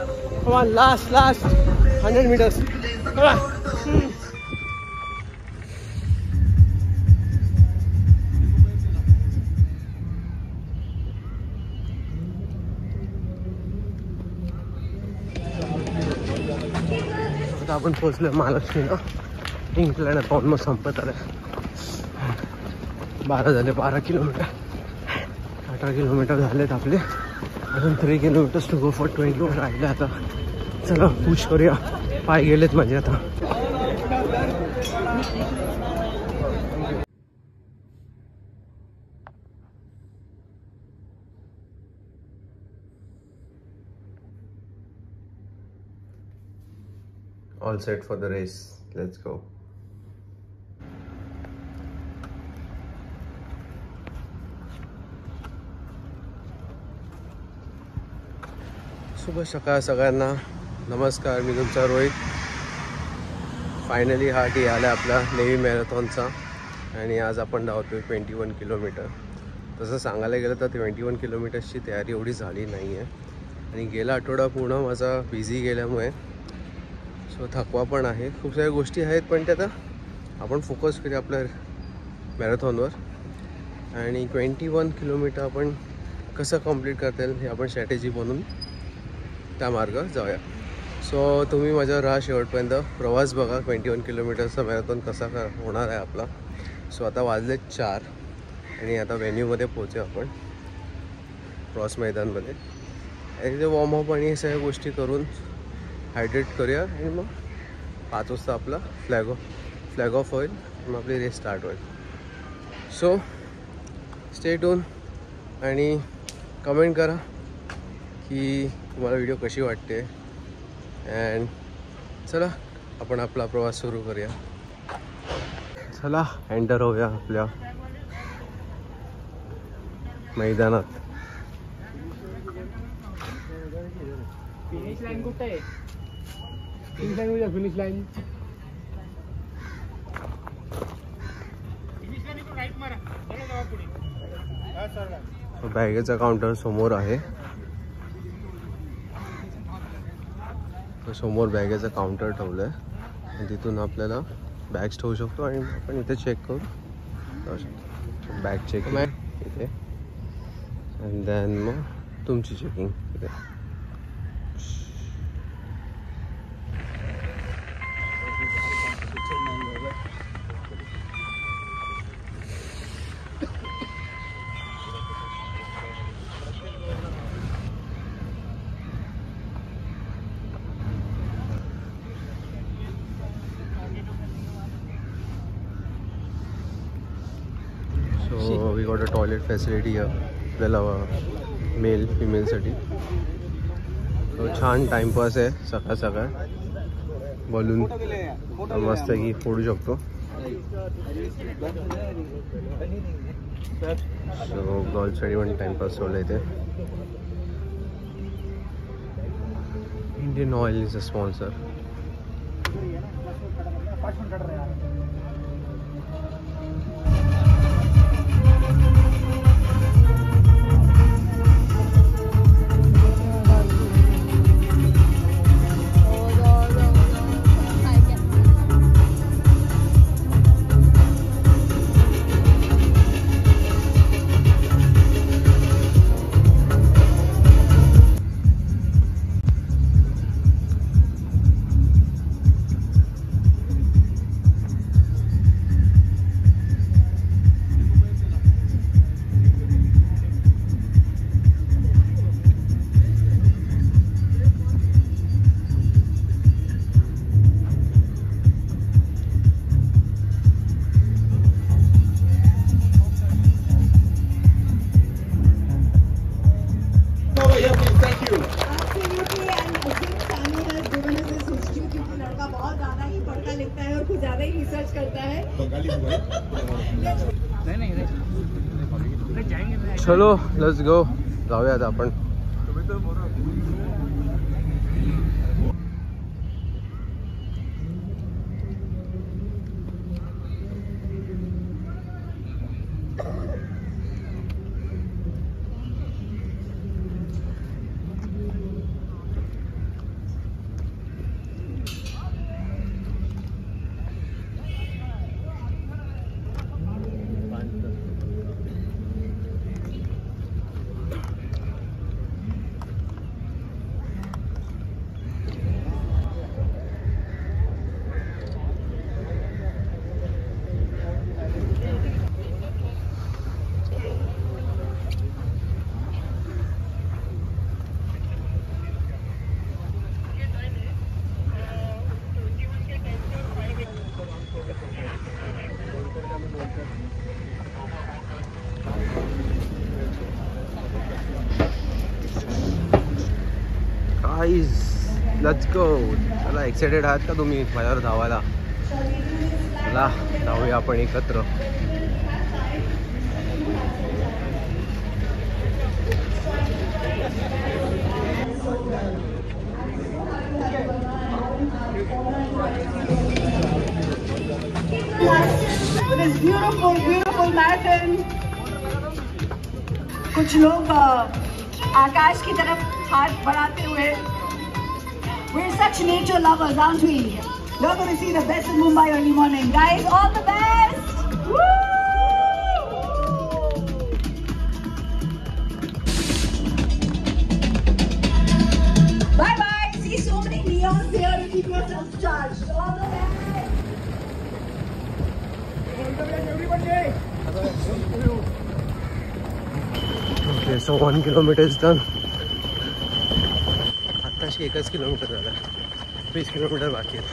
Come on, last 100 meters. Come on. आता आपण पोहोचलोय महालक्ष्मीला. इंग्लंड आता ऑलमोस्ट संपत आलं. 12 झाले, 12 किलोमीटर, 18 किलोमीटर झालेत आपले. अजून 3 किलोमीटर्स टू गो फॉर 21 राहिले. आता चला पुश करूया. पाय गेलेत माझे आता. All set for the race. Let's go. शुभ सकाळ सगळ्यांना. नमस्कार, मी तुमचा रोहित. फायनली हा डे आला आपला नेव्ही मॅरेथॉनचा. आणि आज आपण धावतोय 21 किलोमीटर. तसं सांगायला गेलं तर 21 किलोमीटर्सची तयारी एवढी झाली नाही आहे. आणि गेला आठवडा पूर्ण माझा बिझी गेल्यामुळे सो थकवा पण आहे. खूप साऱ्या गोष्टी आहेत, पण ते आता आपण फोकस करूया आपल्या मॅरेथॉनवर. आणि 21 किलोमीटर आपण कसं कंप्लीट करता येईल हे आपण स्ट्रॅटेजी बनवून त्या मार्गावर जाऊया. सो तुम्ही माझ्यावर राहा शेवटपर्यंत. प्रवास बघा, 21 किलोमीटरचा मॅरेथॉन कसा होणार आहे आपला. सो आता वाजले 4 आणि आता व्हेन्यूमध्ये पोहोचू आपण, क्रॉस मैदानमध्ये. आणि ते वॉर्मअप आणि हे सगळ्या गोष्टी करून हायड्रेट करूया. आणि मग 5 वाजता आपला फ्लॅग ऑफ होईल. मग आपली रेस स्टार्ट होईल. सो स्टे ट्यून आणि कमेंट करा की तुम्हाला व्हिडिओ कशी वाटते. अँड चला आपण आपला प्रवास सुरू करूया. चला एंटर होऊया आपल्या मैदानात. फिनिश लाईन कुठे आहे? Finish line, finish line. बॅगेचा काउंटर समोर आहे. समोर बॅगेचा काउंटर ठेवलं आहे. तिथून आपल्याला बॅग्स ठेवू शकतो आणि आपण इथे चेक करू शकतो. बॅग चेकिंग इथे अँड देन मग तुमची चेकिंग इथे. So we got a toilet facility here आपल्याला मेल फिमेलसाठी. so छान टाइमपास आहे सकाळ सकाळ. बलून मस्त की फोडू शकतो. सो गर्ल्ससाठी पण टाइमपास ठेवलं इथे. Indian oil is a sponsor. चलो लेट्स गो. जाऊयात आपण. Guys let's go. चला एक्सायटेड आहात का तुम्ही माझ्यावर धावायला? चला धावूया आपण एकत्र. This beautiful, beautiful marathon. कुछ लोग आकाश की तरफ हाथ बढ़ाते हुए. We're such nature lovers, aren't we? You're going to see the best in Mumbai early morning, guys. All the best. Woo! Bye bye. See so many neons here to keep yourselves charged. All the best. Okay, so 1 kilometer is done. आत्ताशी 1 kilometre झाला. 20 kilometre बाकी आहेत.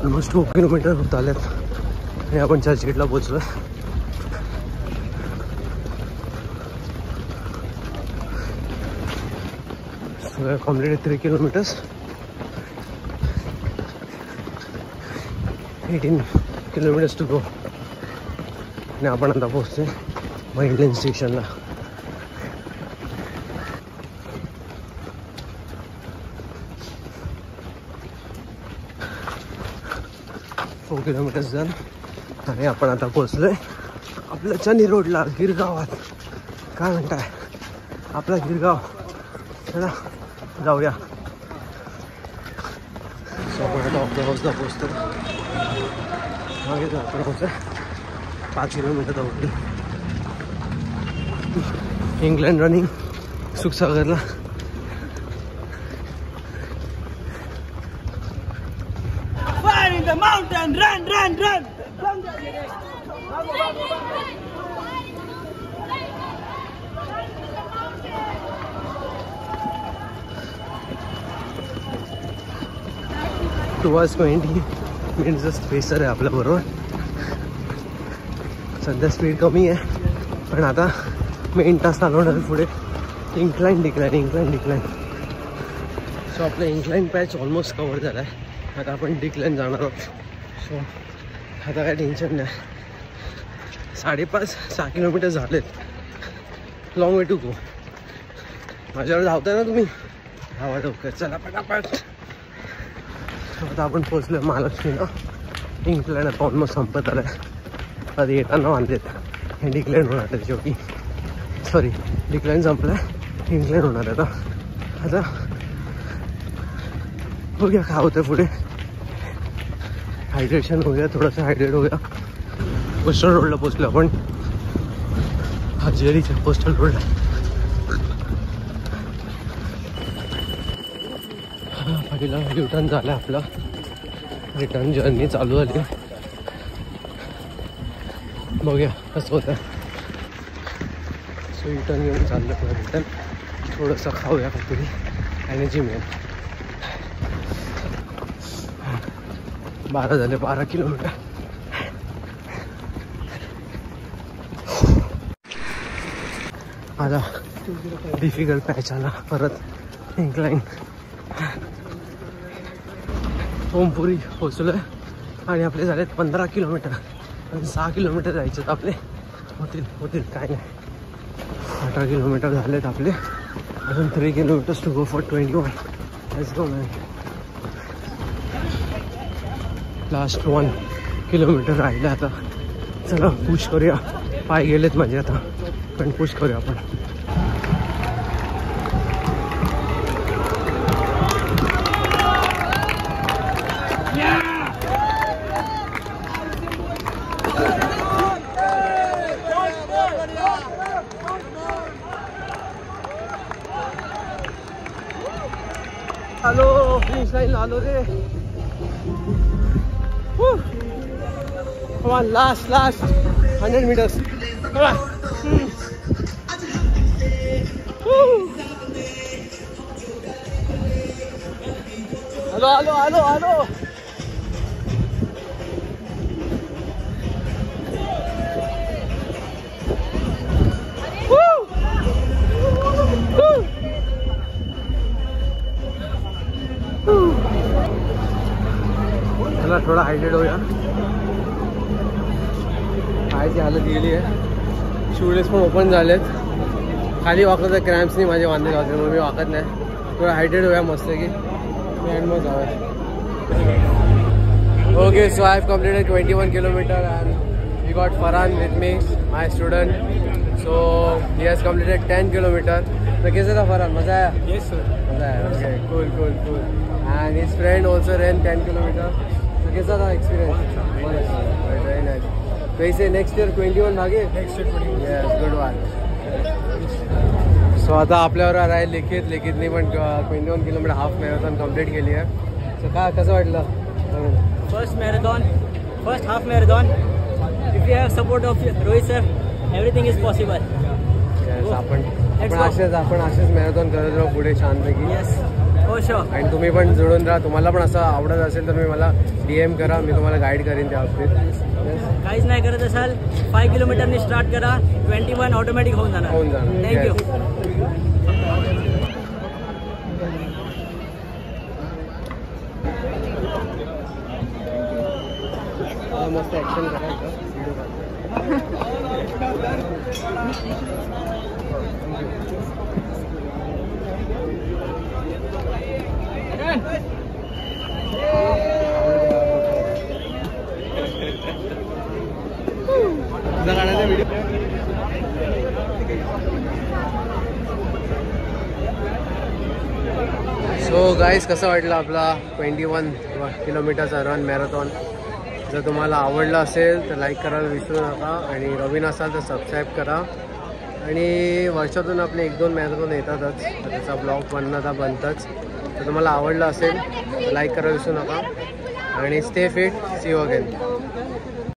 Almost 2 kilometre होत आल्यात आणि आपण चर्चगेटला पोहोचलो. Completed 3 kilometers. 18 kilometers to go. आणि आपण आता पोहोचतोय माइंडलाईन स्टेशनला. फोर किलोमीटर्स डन आणि आपण आता पोहोचलोय आपल्या चनी रोडला, गिरगावात. काय म्हणताय आपला गिरगाव? चला जाऊया. सो आपण आता ऑफ द हाऊसला पोहोचतो. मागे जातो पोहोचतो 5 किलोमीटर धावली. इंग्लंड रनिंग सुखसागरला. Fire in the mountain, run, run, run. Towards 20 मिनिट्सचा स्पेसर आहे आपल्याबरोबर. सध्या स्पीड कमी आहे पण आता मेन तास चालवणार पुढे. Incline decline. सो आपलं इन्क्लाइन पॅच ऑलमोस्ट कवर झाला आहे. आता आपण डिक्लाइन जाणार आहोत. सो आता काय टेन्शन नाही. 5.5-6 किलोमीटर झालेत. Long way to go. माझ्यावर धावताय ना तुम्ही? धावा लवकर, चला पटापट. आता आपण पोहोचलो महालक्ष्मीला. इन्क्लाइन आता ऑलमोस्ट संपत आलं आहे. आधी येताना बांधलेत हे डिक्लाइन होणार आहे शेवटी. सॉरी, डिक्लाइन संपलं आहे, इन्क्लाइन होणार आहे आता. बघूया काय होतं पुढे. हायड्रेशन हो गया, थोडंसं हायड्रेट हो गया. पोस्टल रोडला पोचलो आपण. हाजीरीच्या पोस्टल रोडला. पहिला रिटर्न झाला आपला. रिटर्न जर्नी चालू झाली. बघूया कसं होतं. सो रिटर्न घेऊन चाललं आपलं रिटर्न. थोडंसं खाऊया काहीतरी, एनर्जी मिळेल. 12 झाले, 12 किलोमीटर. आता डिफिकल्ट पॅच आला परत. इन्क्लाइन. ओमपुरी पोचलो आहे आणि आपले झालेत 15 किलोमीटर आणि 6 किलोमीटर जायचे आहेत आपले. होतील काय नाही. 18 किलोमीटर झालेत आपले. अजून 3 kilometres to go for 21. Let's go man. Last 1 kilometre राहिलं आता. चला पुश करूया. पाय गेलेत माझे आता पण पुश करूया आपण. आलो, फिनिश लाईन आलो रे. Come on, last 100 meters. Come on. Hello. थोडा हायड्रेट होऊया. पायाची हालत गेली आहे. शूलेस पण ओपन झालेत. खाली वाकलं तर क्रॅम्प्सनी माझे वांदे लावते म्हणून मी वाकत नाही. थोडं हायड्रेट होऊया मस्त की अँड मग जाऊया. Okay, so I have completed 21 kilometre and we got Farhan with me, my student. So he has completed 10 kilometre. तो कैसा था फरहान? मज़ा आया? Yes sir. मज़ा आया. Okay, cool cool cool. And his friend also run 10 kilometre. तो कैसा था एक्सपीरियंस? Very nice. तो इसे नेक्स्ट ईयर 21 भागे? Next year 21. Yes, good one. So आता आपल्यावर आहे लिखितनी पण 21 किलोमीटर हाफ मॅरेथॉन कंप्लीट केली आहे. सो कसं वाटलं? First half marathon. If you have support of Rohit sir, everything is possible. Yes, आपण Let's go. असेच मॅरेथॉन करत राहू पुढे छानपैकी. Yes, for sure. आणि तुम्ही पण जुळून राहा. तुम्हाला पण असं आवडत असेल तर तुम्ही मला DM करा, मी तुम्हाला गाईड करेन त्या बाबतीत. काहीच नाही करत असाल 5 किलोमीटरनी स्टार्ट करा, 21 ऑटोमॅटिक होऊन जाणार. थँक्यू. मस्त ॲक्शन करायचं. सो गाईज, कसं वाटलं आपला 21 किलोमीटरचा रन मॅरेथॉन? जर तुम्हाला आवडलं असेल तर लाईक करायला विसरू नका आणि नवीन असाल तर सबस्क्राईब करा. आणि वर्षातून आपले 1-2 मॅरेथॉन येतातच, तर त्याचा ब्लॉग बनणं बनतंच. तर तुम्हाला आवडलं असेल तर लाईक करायला विसरू नका आणि stay fit. See you again.